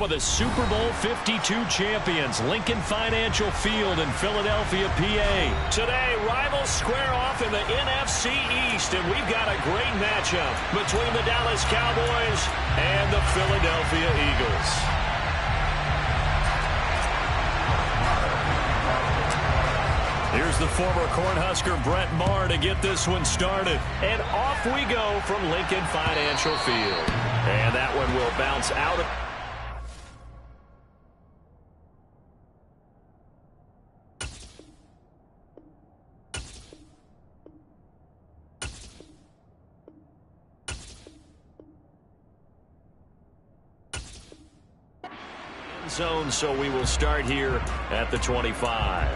of the Super Bowl 52 champions, Lincoln Financial Field in Philadelphia, PA. Today, rivals square off in the NFC East, and we've got a great matchup between the Dallas Cowboys and the Philadelphia Eagles. Here's the former Cornhusker Brett Maher to get this one started. And off we go from Lincoln Financial Field. And that one will bounce out of... zone, so we will start here at the 25.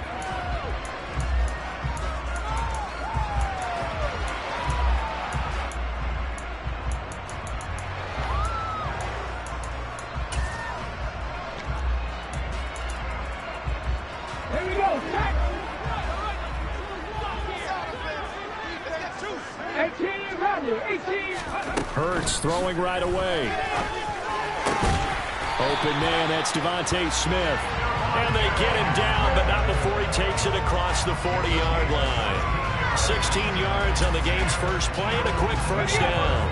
Hurts throwing right away. Open man, that's Devontae Smith. And they get him down, but not before he takes it across the 40-yard line. 16 yards on the game's first play and a quick first down.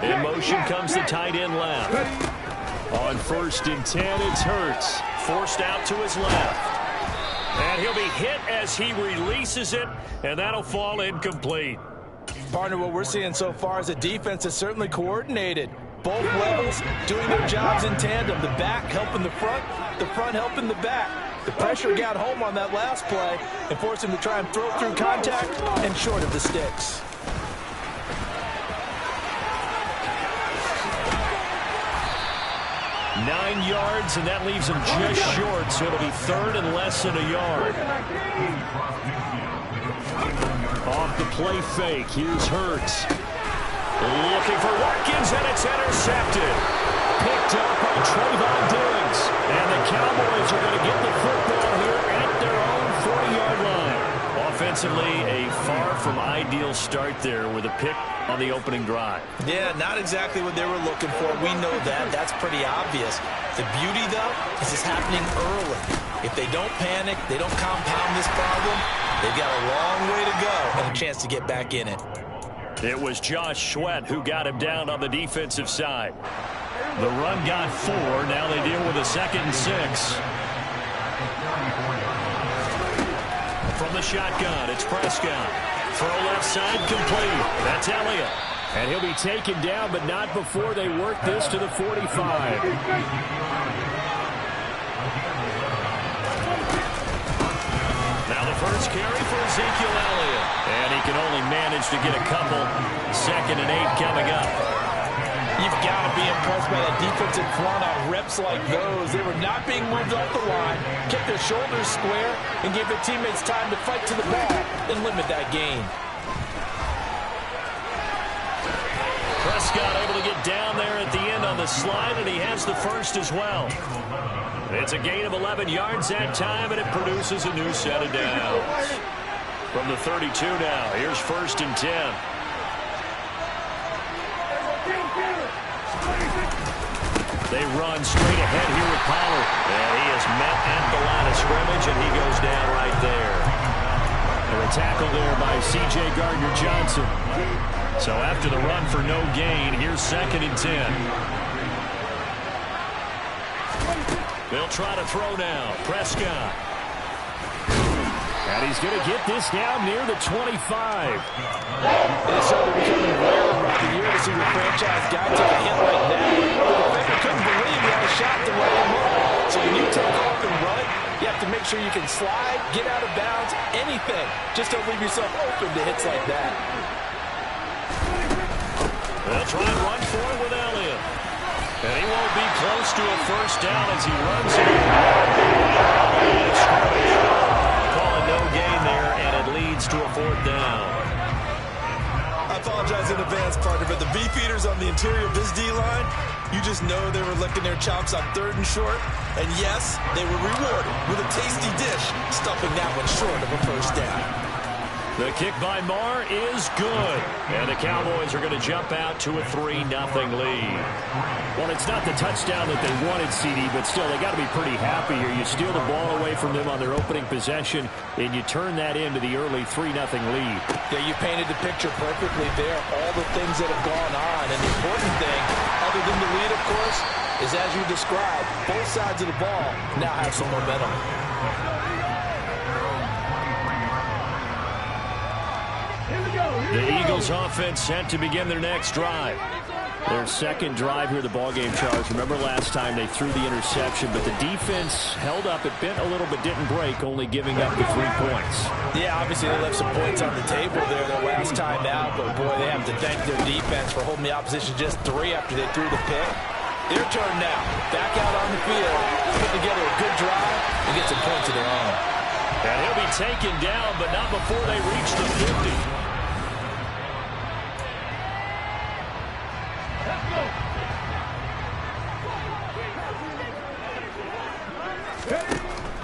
In motion comes the tight end left. On 1st and 10, it's Hurts. Forced out to his left. And he'll be hit as he releases it, and that'll fall incomplete. Partner, what we're seeing so far is the defense is certainly coordinated. Both levels doing their jobs in tandem. The back helping the front helping the back. The pressure got home on that last play and forced him to try and throw through contact and short of the sticks. Nine yards, and that leaves him just short, so it'll be third and less than a yard. Off the play fake, here's Hurts. Looking for Watkins, and it's intercepted. Picked up by Trayvon Diggs. And the Cowboys are going to get the football here at their own 40-yard line. Offensively, a far from ideal start there with a pick on the opening drive. Yeah, not exactly what they were looking for. We know that. That's pretty obvious. The beauty, though, is it's happening early. If they don't panic, they don't compound this problem, they've got a long way to go and a chance to get back in it. It was Josh Sweat who got him down on the defensive side. The run got 4. Now they deal with a 2nd and 6. From the shotgun, it's Prescott. Throw left side complete. That's Elliott. And he'll be taken down, but not before they work this to the 45. Now the first carry for Ezekiel Elliott. And he can only manage to get a couple. 2nd and 8 coming up. You've got to be impressed by that defensive front on reps like those. They were not being moved off the line, kept their shoulders square, and gave their teammates time to fight to the ball and limit that gain. Prescott able to get down there at the end on the slide, and he has the first as well. It's a gain of 11 yards that time, and it produces a new set of downs. From the 32 now, here's 1st and 10. They run straight ahead here with Pollard. And he is met at the line of scrimmage, and he goes down right there. And a tackle there by C.J. Gardner-Johnson. So after the run for no gain, here's 2nd and 10. They'll try to throw now. Prescott. And he's going to get this down near the 25. It's certainly becoming rare throughout the year to see the franchise guy take a hit like that. The defender couldn't believe he had a shot to lay him up. So when you take off and run, you have to make sure you can slide, get out of bounds, anything. Just don't leave yourself open to hits like that. They'll try and run for it with Elliott. And he won't be close to a first down as he runs it. Call it no gain there, and it leads to a 4th down. I apologize in advance, partner, but the beefeaters on the interior of this D-line, you just know they were licking their chops on 3rd and short. And yes, they were rewarded with a tasty dish, stuffing that one short of a first down. The kick by Marr is good. And the Cowboys are going to jump out to a 3-0 lead. Well, it's not the touchdown that they wanted, CD, but still, they got to be pretty happy here. You steal the ball away from them on their opening possession, and you turn that into the early 3-0 lead. Yeah, you painted the picture perfectly there. All the things that have gone on. And the important thing, other than the lead, of course, is as you described, both sides of the ball now have some momentum. The Eagles offense set to begin their next drive. Their second drive here, the ballgame, Charles. Remember last time they threw the interception, but the defense held up. It bent a little but didn't break, only giving up the 3 points. Yeah, obviously they left some points on the table there their last time out, but boy, they have to thank their defense for holding the opposition just 3 after they threw the pick. Their turn now. Back out on the field, put together a good drive, and get some points of their own. And he'll be taken down, but not before they reach the 50.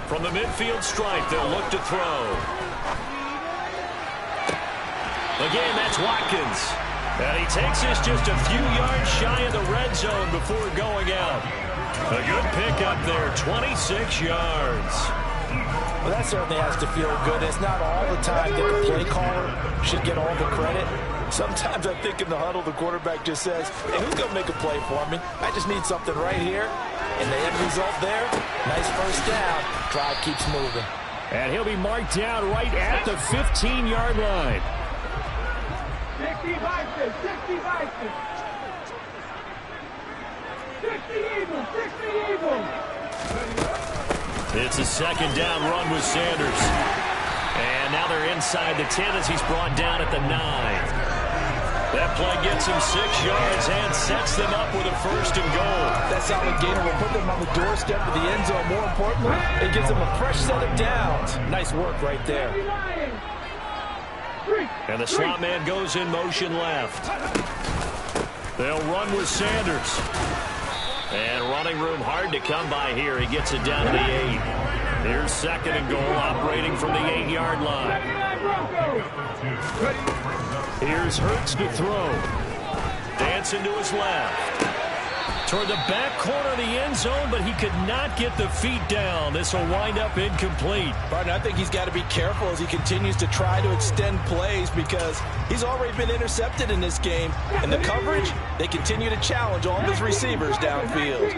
From the midfield stripe, they'll look to throw. Again, that's Watkins. And he takes this just a few yards shy of the red zone before going out. A good pickup there, 26 yards. Well, that certainly has to feel good. It's not all the time that the play caller should get all the credit. Sometimes I think in the huddle, the quarterback just says, hey, who's going to make a play for me? I just need something right here. And the end result there, nice first down. Drive keeps moving. And he'll be marked down right at the 15-yard line. 60 Vikings, 60 Vikings. 60 Eagles, 60 Eagles. It's a second down run with Sanders. And now they're inside the 10 as he's brought down at the 9. That play gets him 6 yards and sets them up with a 1st and goal. That solid gainer will put them on the doorstep of the end zone. More importantly, it gives them a fresh set of downs. Nice work right there. And the slot man goes in motion left. They'll run with Sanders. And running room hard to come by here. He gets it down to the 8. Here's 2nd and goal, operating from the 8-yard line. Here's Hurts to throw. Dancing to his left. Toward the back corner of the end zone, but he could not get the feet down. This will wind up incomplete. Partner, I think he's got to be careful as he continues to try to extend plays because he's already been intercepted in this game. And the coverage, they continue to challenge all of his receivers downfield.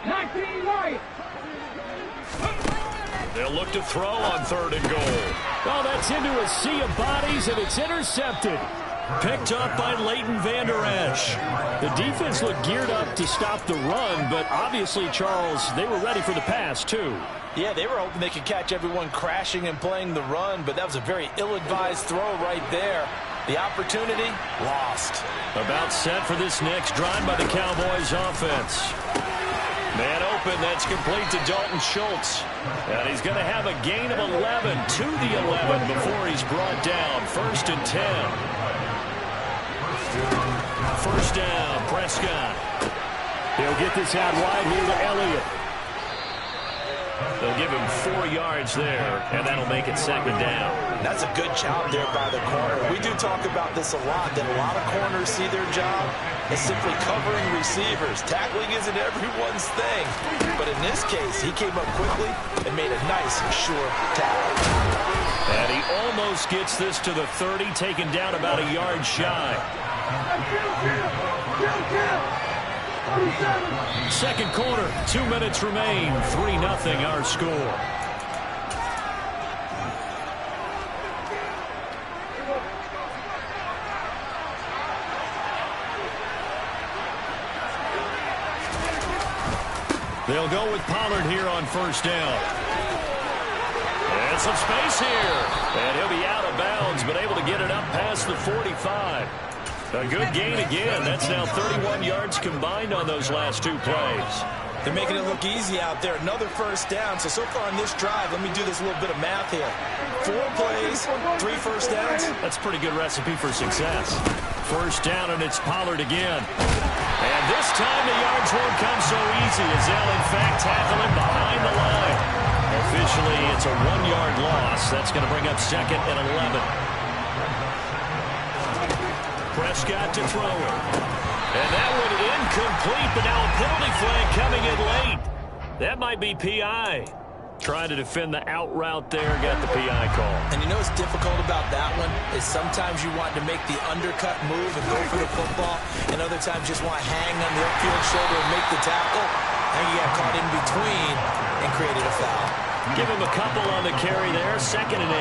19 They'll look to throw on 3rd and goal. Oh, that's into a sea of bodies, and it's intercepted. Picked up by Leighton Vander Esch. The defense looked geared up to stop the run, but obviously, Charles, they were ready for the pass, too. Yeah, they were hoping they could catch everyone crashing and playing the run, but that was a very ill-advised throw right there. The opportunity, lost. About set for this next drive by the Cowboys offense. Man open, that's complete to Dalton Schultz. And he's going to have a gain of 11 to the 11 before he's brought down. 1st and 10. 1st down, Prescott. He'll get this out wide here to Elliott. They'll give him 4 yards there, and that'll make it 2nd down. That's a good job there by the corner. We do talk about this a lot, that a lot of corners see their job as simply covering receivers. Tackling isn't everyone's thing. But in this case, he came up quickly and made a nice, sure tackle. And he almost gets this to the 30, taken down about a yard shy. 2nd quarter, 2 minutes remain. 3-0 our score. They'll go with Pollard here on 1st down. And some space here. And he'll be out of bounds, but able to get it up past the 45. A good gain again. That's now 31 yards combined on those last 2 plays. They're making it look easy out there. Another 1st down. So far on this drive, let me do this little bit of math here. 4 plays, 3 1st downs. That's a pretty good recipe for success. 1st down, and it's Pollard again. And this time the yards won't come so easy as they'll, in fact, tackle him behind the line. Officially, it's a 1-yard loss. That's going to bring up 2nd and 11. Prescott to throw it. And that one incomplete, but now a penalty flag coming in late. That might be P.I. Trying to defend the out route there, got the P.I. call. And you know what's difficult about that one is sometimes you want to make the undercut move and go for the football, and other times just want to hang on the upfield shoulder and make the tackle. And you got caught in between and created a foul. Give him a couple on the carry there, 2nd and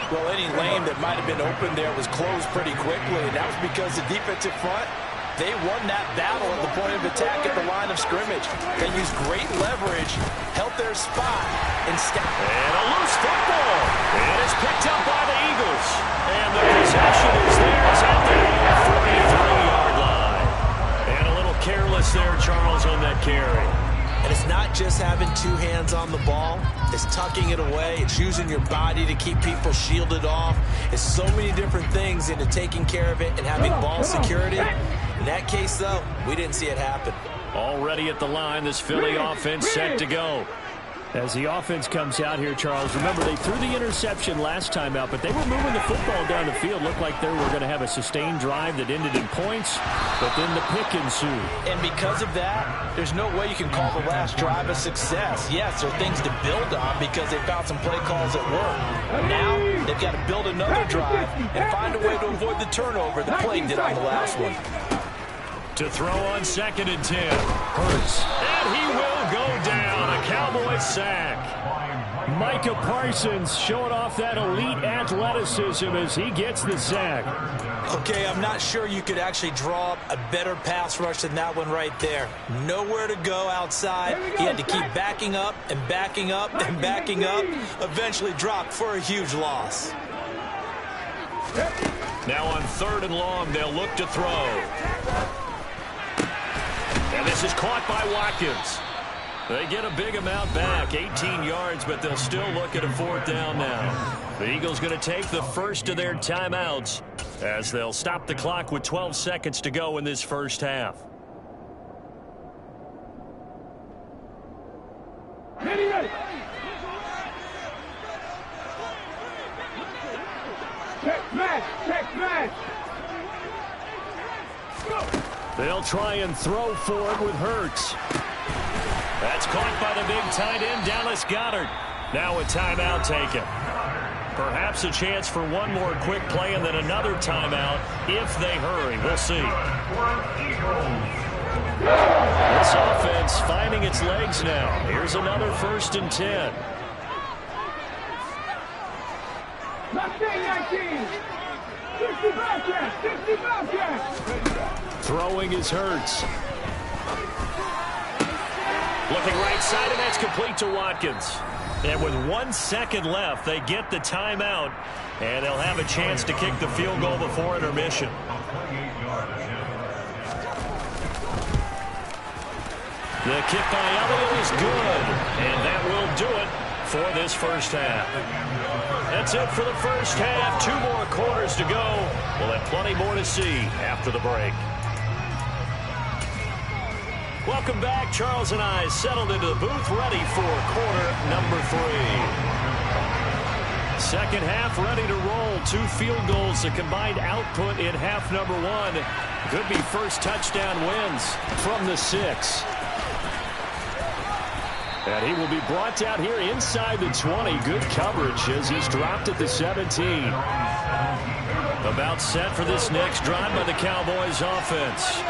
8. Well, any lane that might have been open there was closed pretty quickly, and that was because the defensive front, they won that battle at the point of attack at the line of scrimmage. They used great leverage, held their spot, and a loose football. And it's picked up by the Eagles. And the possession is theirs at the 43-yard line. And a little careless there, Charles, on that carry. And it's not just having 2 hands on the ball. It's tucking it away. It's using your body to keep people shielded off. It's so many different things into taking care of it and having ball security. In that case, though, we didn't see it happen. Already at the line, this Philly offense set to go. As the offense comes out here, Charles, remember they threw the interception last time out, but they were moving the football down the field. Looked like they were going to have a sustained drive that ended in points, but then the pick ensued. And because of that, there's no way you can call the last drive a success. Yes, there are things to build on because they found some play calls that work. Now, they've got to build another drive and find a way to avoid the turnover the play did on the last one. To throw on 2nd and 10. Hurts. And he will go down. A Cowboy sack. Micah Parsons showing off that elite athleticism as he gets the sack. Okay, I'm not sure you could actually draw up a better pass rush than that one right there. Nowhere to go outside. He had to keep backing up and backing up and backing up. Eventually dropped for a huge loss. Now on 3rd and long, they'll look to throw. And this is caught by Watkins. They get a big amount back, 18 yards, but they'll still look at a 4th down now. The Eagles going to take the first of their timeouts as they'll stop the clock with 12 seconds to go in this first half. Ready. Check match. They'll try and throw for it with Hurts. That's caught by the big tight end, Dallas Goedert. Now a timeout taken. Perhaps a chance for one more quick play and then another timeout if they hurry. We'll see. This offense finding its legs now. Here's another 1st and 10. 19. 65 yards. Throwing is Hurts. Looking right side, and that's complete to Watkins. And with 1 second left, they get the timeout, and they'll have a chance to kick the field goal before intermission. The kick by Elliott is good, and that will do it for this first half. That's it for the first half. 2 more quarters to go. We'll have plenty more to see after the break. Welcome back. Charles and I settled into the booth, ready for quarter number 3. Second half ready to roll. 2 field goals, the combined output in half number 1. Could be first touchdown wins from the 6. And he will be brought down here inside the 20. Good coverage as he's dropped at the 17. About set for this next drive by the Cowboys offense.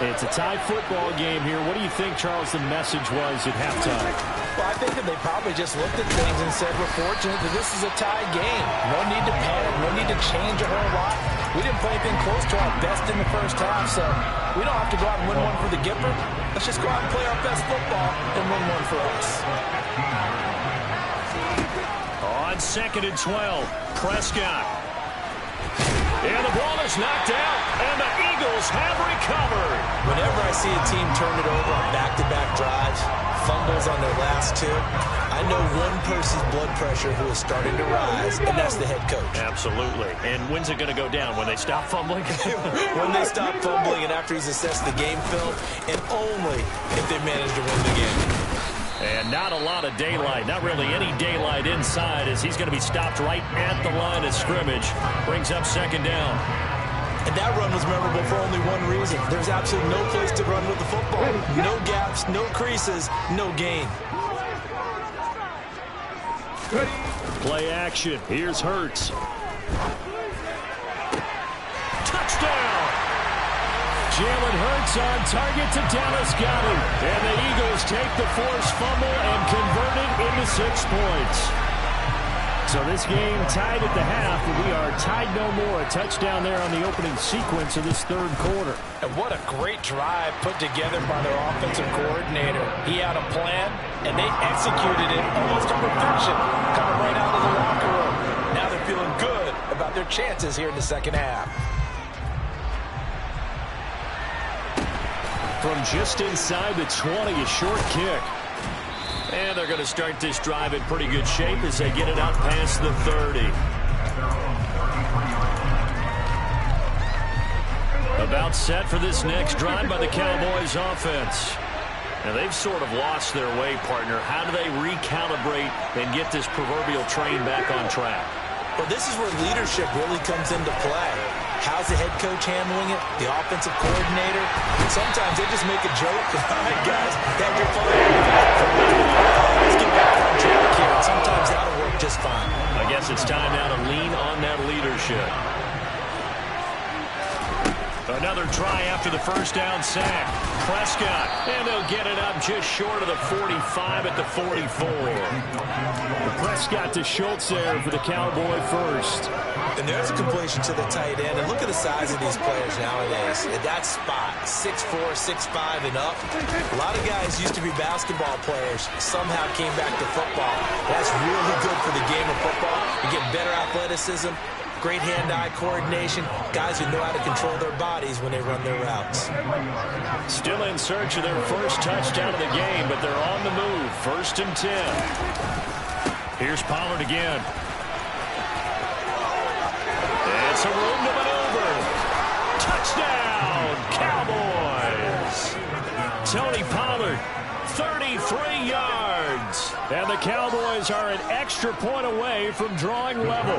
It's a tie football game here. What do you think, Charles, the message was at halftime? Well, I think that they probably just looked at things and said, we're fortunate that this is a tie game. No need to panic. No need to change a whole lot. We didn't play anything close to our best in the first half, so we don't have to go out and win one for the Gipper. Let's just go out and play our best football and win one for us. On 2nd and 12, Prescott. And the ball is knocked out, and the Eagles have recovered. Whenever I see a team turn it over on back-to-back drives, fumbles on their last 2, I know one person's blood pressure who is starting to rise, and that's the head coach. Absolutely. And when's it going to go down? When they stop fumbling? When they stop fumbling and after he's assessed the game film, and only if they manage to win the game. And not a lot of daylight, not really any daylight inside, as he's going to be stopped right at the line of scrimmage. Brings up second down. And that run was memorable for only one reason. There's absolutely no place to run with the football. No gaps, no creases, no gain. Play action. Here's Hurts. Touchdown! Jalen Hurts on target to Dallas Goedert. And the Eagles take the forced fumble and convert it into 6 points. So this game tied at the half, and we are tied no more. A touchdown there on the opening sequence of this third quarter. And what a great drive put together by their offensive coordinator. He had a plan, and they executed it almost to perfection, coming right out of the locker room. Now they're feeling good about their chances here in the second half. From just inside the 20, a short kick. And they're going to start this drive in pretty good shape as they get it out past the 30. About set for this next drive by the Cowboys offense. Now they've sort of lost their way, partner. How do they recalibrate and get this proverbial train back on track? Well, this is where leadership really comes into play. How's the head coach handling it? The offensive coordinator? And sometimes they just make a joke. All right, guys, have your fun. Let's get back on track here. And sometimes that'll work just fine. I guess it's time now to lean on that leadership. Another try after the first down sack. Prescott, and they'll get it up just short of the 45 at the 44. Prescott to Schultz there for the Cowboy first. And there's a completion to the tight end. And look at the size of these players nowadays. At that spot, 6'4", 6'5", and up. A lot of guys used to be basketball players, somehow came back to football. That's really good for the game of football. You get better athleticism, great hand-eye coordination, guys who know how to control their bodies when they run their routes. Still in search of their first touchdown of the game, but they're on the move. 1st and 10. Here's Pollard again. And some room to maneuver. Touchdown, Cowboys! Tony Pollard, 33 yards. And the Cowboys are an extra point away from drawing level.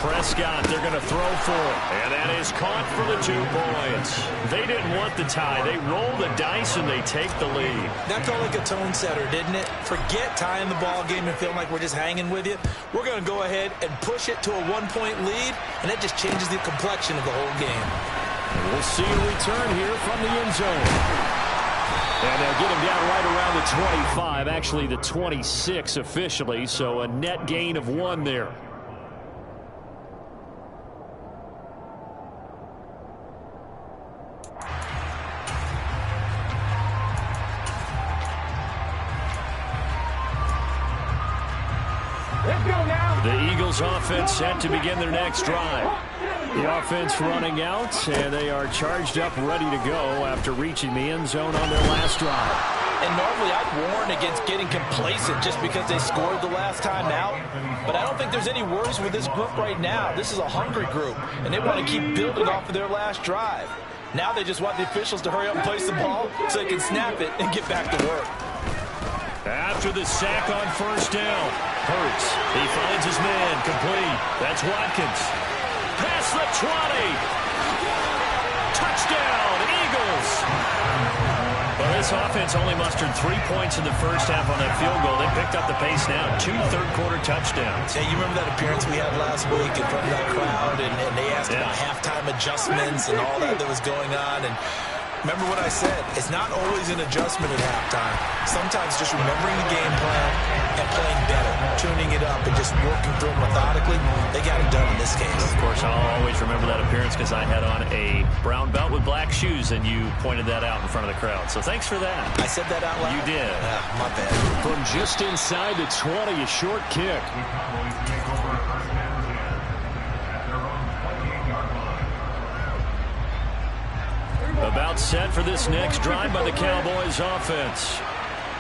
Prescott, they're going to throw for it. And that is caught for the 2 points. They didn't want the tie. They roll the dice and they take the lead. That felt like a tone setter, didn't it? Forget tying the ball game and feeling like we're just hanging with you. We're going to go ahead and push it to a 1-point lead, and that just changes the complexion of the whole game. We'll see a return here from the end zone. And they'll get him down right around the 25, actually the 26 officially, so a net gain of 1 there. The Eagles offense set to begin their next drive. The offense running out, and they are charged up, ready to go after reaching the end zone on their last drive. And normally I'd warn against getting complacent just because they scored the last time out. But I don't think there's any worries with this group right now. This is a hungry group, and they want to keep building off of their last drive. Now they just want the officials to hurry up and place the ball so they can snap it and get back to work. After the sack on 1st down, Hurts, he finds his man, complete. That's Watkins. Past the 20. Touchdown, Eagles. Well, this offense only mustered 3 points in the first half on that field goal. They picked up the pace now. 2 third-quarter touchdowns. Hey, you remember that appearance we had last week in front of that crowd, and they asked about halftime adjustments and all that was going on, and remember what I said, it's not always an adjustment at halftime. Sometimes just remembering the game plan and playing better, tuning it up and just working through it methodically. They got it done in this case. Of course, I'll always remember that appearance because I had on a brown belt with black shoes, and you pointed that out in front of the crowd. So thanks for that. I said that out loud? You did. My bad. From just inside the 20, a short kick. About set for this next drive by the Cowboys offense.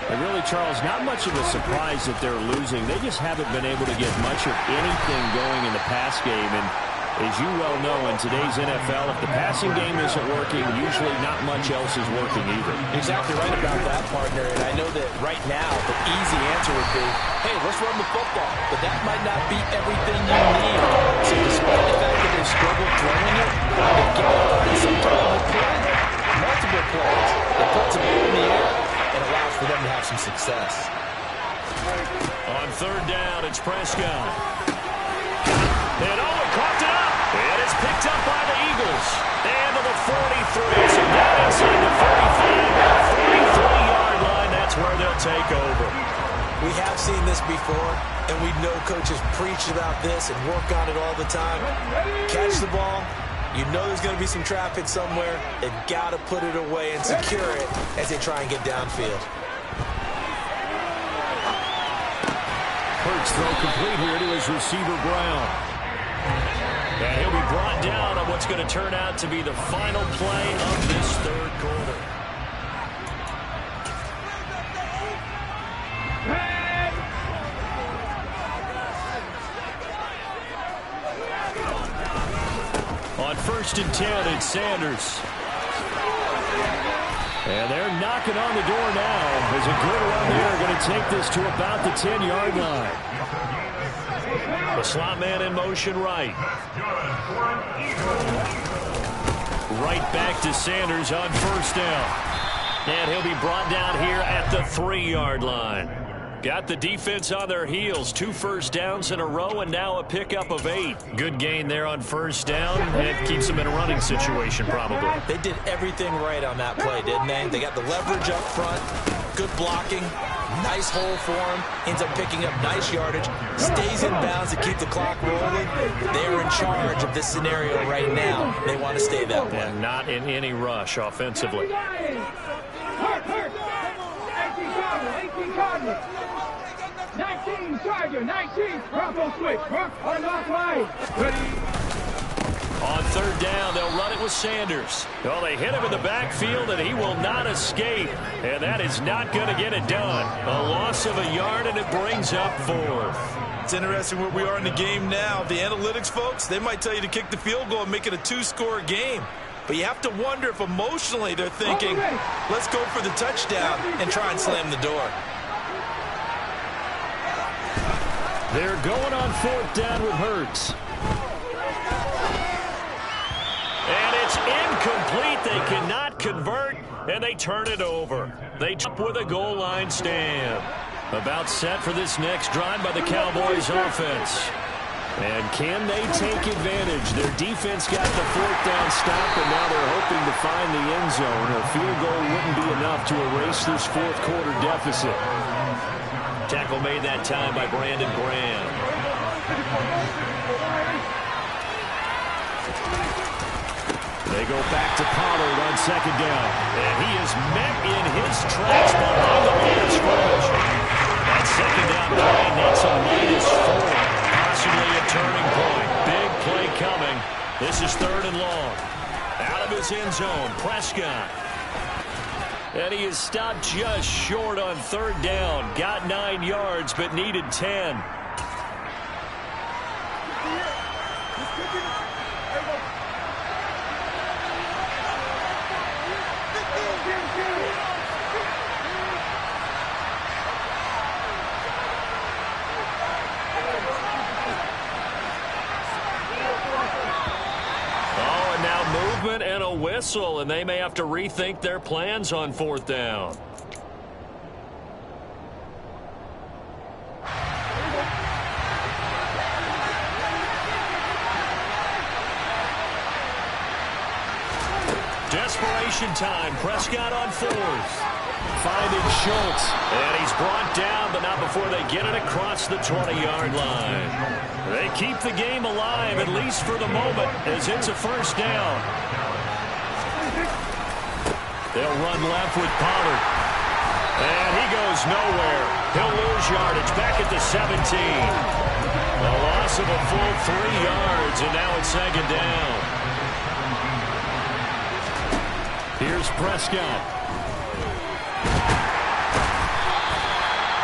And really, Charles, not much of a surprise that they're losing. They just haven't been able to get much of anything going in the pass game. And as you well know, in today's NFL, if the passing game isn't working, usually not much else is working either. Exactly right about that, partner. And I know that right now the easy answer would be, hey, let's run the football. But that might not be everything you need. So despite the fact that they've struggled throwing it, they've given up some time to play. Multiple plays that puts them in the air and allows for them to have some success. On third down, it's Prescott. And coughed it up. And it's picked up by the Eagles. And to the 43. So now inside the 45, 43-yard line. That's where they'll take over. We have seen this before, and we know coaches preach about this and work on it all the time. Catch the ball. You know there's going to be some traffic somewhere. They've got to put it away and secure it as they try and get downfield. Hurts throw complete here to his receiver, Brown. And he'll be brought down on what's going to turn out to be the final play of this third quarter. On 1st and 10, it's Sanders. And they're knocking on the door now. There's a good run there. Going to take this to about the 10-yard line. The slot man in motion right. Right back to Sanders on 1st down. And he'll be brought down here at the 3-yard line. Got the defense on their heels. 2 first downs in a row and now a pickup of 8. Good gain there on 1st down. And keeps them in a running situation probably. They did everything right on that play, didn't they? They got the leverage up front. Good blocking. Nice hole for him. Ends up picking up nice yardage. Stays in bounds to keep the clock rolling. They are in charge of this scenario right now. They want to stay that way. And not in any rush offensively. 18 Cardinals. 19 Charger. 19 Bronco switch. On lock line. Ready. On 3rd down, they'll run it with Sanders. Well, they hit him in the backfield, and he will not escape. And that is not going to get it done. A loss of a yard, and it brings up 4th. It's interesting where we are in the game now. The analytics folks, they might tell you to kick the field goal and make it a 2-score game. But you have to wonder if emotionally they're thinking, let's go for the touchdown and try and slam the door. They're going on 4th down with Hurts. And it's incomplete. They cannot convert, and they turn it over. They jump with a goal line stand. About set for this next drive by the Cowboys offense. And can they take advantage? Their defense got the 4th down stop, and now they're hoping to find the end zone. A field goal wouldn't be enough to erase this 4th quarter deficit. Tackle made that time by Brandon Graham. They go back to Pollard on 2nd down. And he is met in his tracks behind the line of scrimmage. That 2nd down line, that's a -4. Possibly a turning point. Big play coming. This is 3rd and long. Out of his end zone, Prescott. And he is stopped just short on 3rd down. Got 9 yards, but needed 10. And a whistle, and they may have to rethink their plans on 4th down. Desperation time. Prescott on 4th. Finding Schultz. And he's brought down, but not before they get it across the 20-yard line. They keep the game alive, at least for the moment, as it's a 1st down. They'll run left with Pollard. And he goes nowhere. He'll lose yardage back at the 17. A loss of a full 3 yards, and now it's 2nd down. Here's Prescott.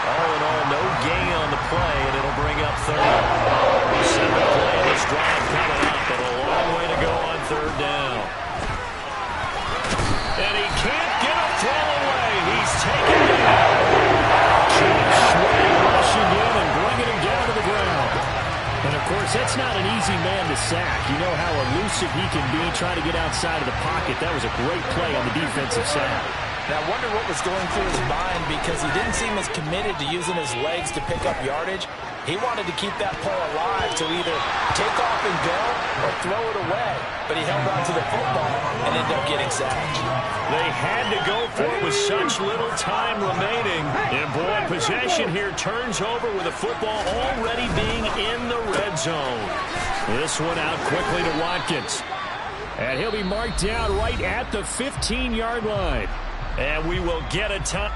All in all, no gain on the play, and it'll bring up third. The seventh play of this drive coming up, but a long way to go on third down. And he can't get a throw away. He's taken down. Josh Sweat rushing in and bringing him down to the ground. And, of course, that's not an easy man to sack. You know how elusive he can be trying to get outside of the pocket. That was a great play on the defensive side. Now, I wonder what was going through his mind because he didn't seem as committed to using his legs to pick up yardage. He wanted to keep that play alive to either take off and go or throw it away. But he held on to the football and ended up getting sacked. They had to go for it with such little time remaining. And, boy, possession here turns over with the football already being in the red zone. This one out quickly to Watkins. And he'll be marked down right at the 15-yard line. And we will get a time.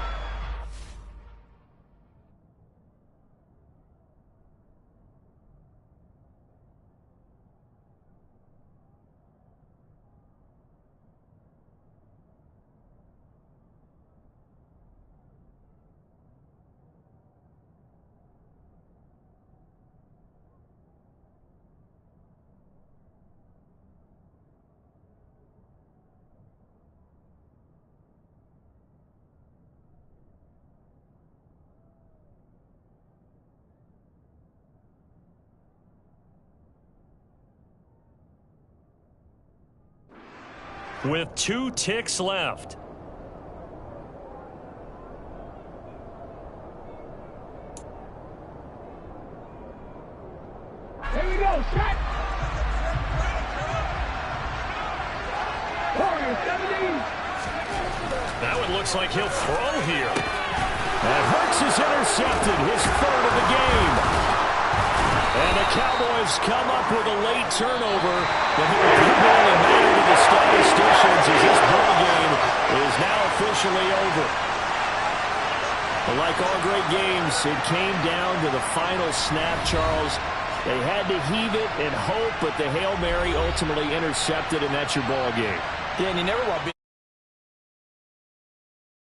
With 2 ticks left. Here we go, shot. Corner 70. That one looks like he'll throw here. And Hurts is intercepted, his third of the game. And the Cowboys come up with a late turnover that will really matter to the statisticians as this ball game is now officially over. But like all great games, it came down to the final snap, Charles. They had to heave it and hope, but the Hail Mary ultimately intercepted, and that's your ball game. Yeah, and you never want to be